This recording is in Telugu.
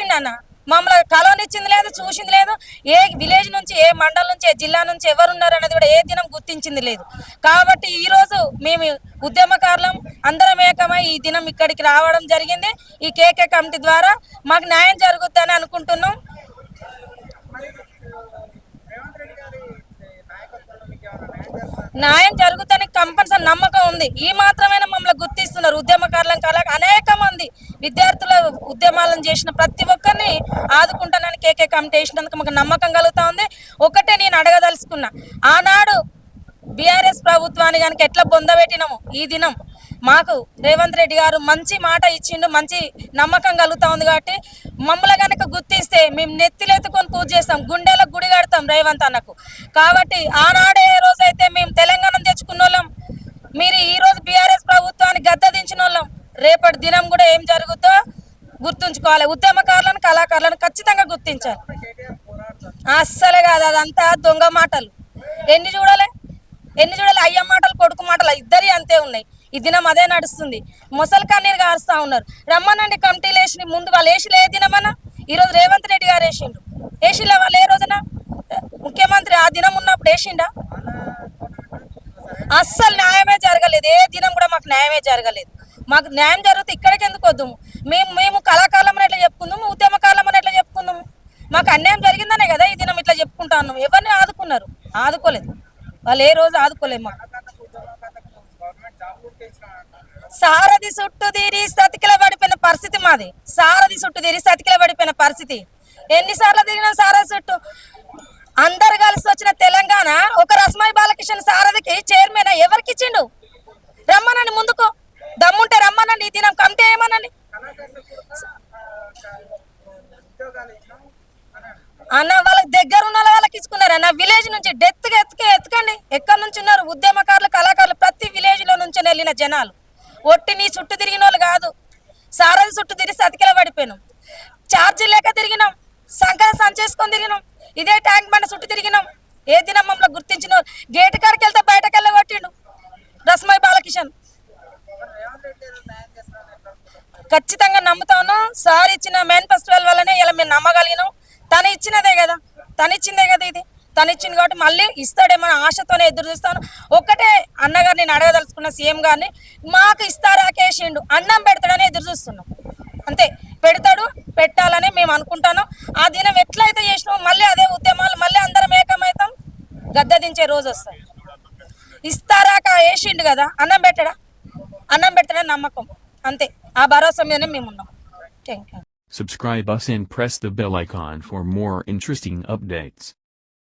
చేసిండు అన్న. మమ్మల్ని కలవనిచ్చింది లేదు, చూసింది లేదు. ఏ విలేజ్ నుంచి, ఏ మండలం నుంచి, ఏ జిల్లా నుంచి ఎవరున్నారు అన్నది కూడా ఏ దినం గుర్తించింది లేదు. కాబట్టి ఈ రోజు మేము ఉద్యమకారులం అందరం ఏకమై ఈ దినం ఇక్కడికి రావడం జరిగింది. ఈ కేకే కమిటీ ద్వారా మాకు న్యాయం జరుగుతుందని అనుకుంటున్నాం. న్యాయం జరుగుతుందని కంపల్సరీ నమ్మకం ఉంది. ఈ మాత్రమైనా మమ్మల్ని గుర్తిస్తున్నారు. ఉద్యమకారులం కలగా అనేక మంది విద్యార్థుల ఉద్యమాలను చేసిన ప్రతి ఒక్కరిని ఆదుకుంటానని కేకే కమిటీ వేసినందుకు మాకు నమ్మకం కలుగుతా ఉంది. ఒకటే నేను అడగదలుచుకున్నా, ఆనాడు బీఆర్ఎస్ ప్రభుత్వాన్ని కనుక ఎట్లా పొందబెట్టినాము, ఈ దినం మాకు రేవంత్ రెడ్డి గారు మంచి మాట ఇచ్చిండు, మంచి నమ్మకం కలుగుతా ఉంది. కాబట్టి మమ్మల్ని కనుక గుర్తిస్తే మేము నెత్తిలెత్తుకొని పూజ చేస్తాం, గుండెలకు గుడి కడతాం రేవంత్ అన్నకు. కాబట్టి ఆనాడే రోజైతే మేము తెలంగాణ తెచ్చుకున్న వాళ్ళం, మీరు ఈ రోజు బీఆర్ఎస్ ప్రభుత్వాన్ని గద్దదించిన వాళ్ళం. రేపటి దినం కూడా ఏం జరుగుతో గుర్తుంచుకోవాలి. ఉద్యమకారులను, కళాకారులను ఖచ్చితంగా గుర్తించాలి. అస్సలే కాదు, అదంతా దొంగ మాటలు. ఎన్ని చూడాలి అయ్య మాటలు, కొడుకు మాటలు ఇద్దరి అంతే ఉన్నాయి. ఈ దినం అదే నడుస్తుంది. ముసలి కన్నీరు కారుస్తా ఉన్నారు. రమ్మనండి కమిటీలు వేసి ముందు వాళ్ళు వేసిలే దినమన్నా. ఈరోజు రేవంత్ రెడ్డి గారు వేసిండు, వేసిలే వాళ్ళు ఏ రోజున ముఖ్యమంత్రి ఆ దినం ఉన్నప్పుడు వేసిండా? అస్సలు న్యాయమే జరగలేదు. ఏ దినం కూడా మాకు న్యాయమే జరగలేదు. మాకు న్యాయం జరిగితే ఇక్కడికి ఎందుకు వద్దాము? మేము కళాకాలం ఎట్లా చెప్పుకుందాము, ఉద్యమకాలం ఎట్లా చెప్పుకుందాము? మాకు అన్యాయం జరిగిందనే కదా ఈ దినం ఇట్లా చెప్పుకుంటా ఉన్నాము. ఎవరిని ఆదుకున్నారు? ఆదుకోలేదు. వాళ్ళు ఏ రోజు ఆదుకోలేదు. మాకు సారథి చుట్టూ తీరి సతికిల పడిపోయిన పరిస్థితి మాది. సారథి చుట్టూ తీరి సతికిల పడిపోయిన పరిస్థితి. ఎన్నిసార్లు తిరిగినాం సారథి చుట్టూ? అందరు కలిసి వచ్చిన తెలంగాణ ఒక రస్మాయి బాలకిషన్ సారథికి చైర్మన్ ఎవరికి ఇచ్చిండు? రమ్మనండి ముందుకు, దమ్ముంటే రమ్మనండి. ఈ దినం కమిటీ ఏమనండి అన్న. వాళ్ళకి దగ్గర ఉన్న వాళ్ళకి ఇచ్చుకున్నారు అన్న. విలేజ్ నుంచి డెత్గా ఎత్తుకండి. ఎక్కడి నుంచి ఉన్నారు ఉద్యమకారులు, కళాకారులు? ప్రతి విలేజ్ లో నుంచి వెళ్ళిన జనాలు. ఒట్టి నీ చుట్టూ తిరిగిన వాళ్ళు కాదు. సారథి చుట్టూ తిరిగి సతికిల పడిపోయినాం. ఛార్జీ లేక తిరిగినాం, సంకర సంచేసుకొని తిరిగినాం, ఇదే ట్యాంక్ బండ చుట్టూ తిరిగినాం. ఏ దినం మమ్మల్ని గుర్తించిన గేటు కాడికి వెళ్తే బయటకు వెళ్ళగొట్టిండు రస్మాయి బాలకిషన్. ఖచ్చితంగా నమ్ముతా ఉన్నాం. సార్ ఇచ్చిన మేనిఫెస్టోల వల్లనే ఇలా మేము నమ్మగలిగినాం. తను ఇచ్చినదే కదా, తను ఇచ్చిందే కదా ఇది. తను ఇచ్చింది కాబట్టి మళ్ళీ ఇస్తాడేమో ఆశతోనే ఎదురు చూస్తాను. ఒక్కటే అన్నగారు నేను అడగదలుచుకున్న సీఎం గారిని, మాకు ఇస్తారా కేసిండు, అన్నం పెడతాడని ఎదురు చూస్తున్నాం. అంతే, పెడతాడు, పెట్టాలని మేము అనుకుంటాను. ఆ దినం ఎట్లయితే చేసినామో మళ్ళీ అదే ఉద్యమాలు, మళ్ళీ అందరం ఏకమవుతాం, గద్దదించే రోజు వస్తుంది. ఇస్తారాక వేసిండు కదా, అన్నం పెడతాడని నమ్మకం. అంతే, ఆ భరోసా మీదనే మేము ఉన్నాం. Thank you. Subscribe us and press the bell icon for more interesting updates.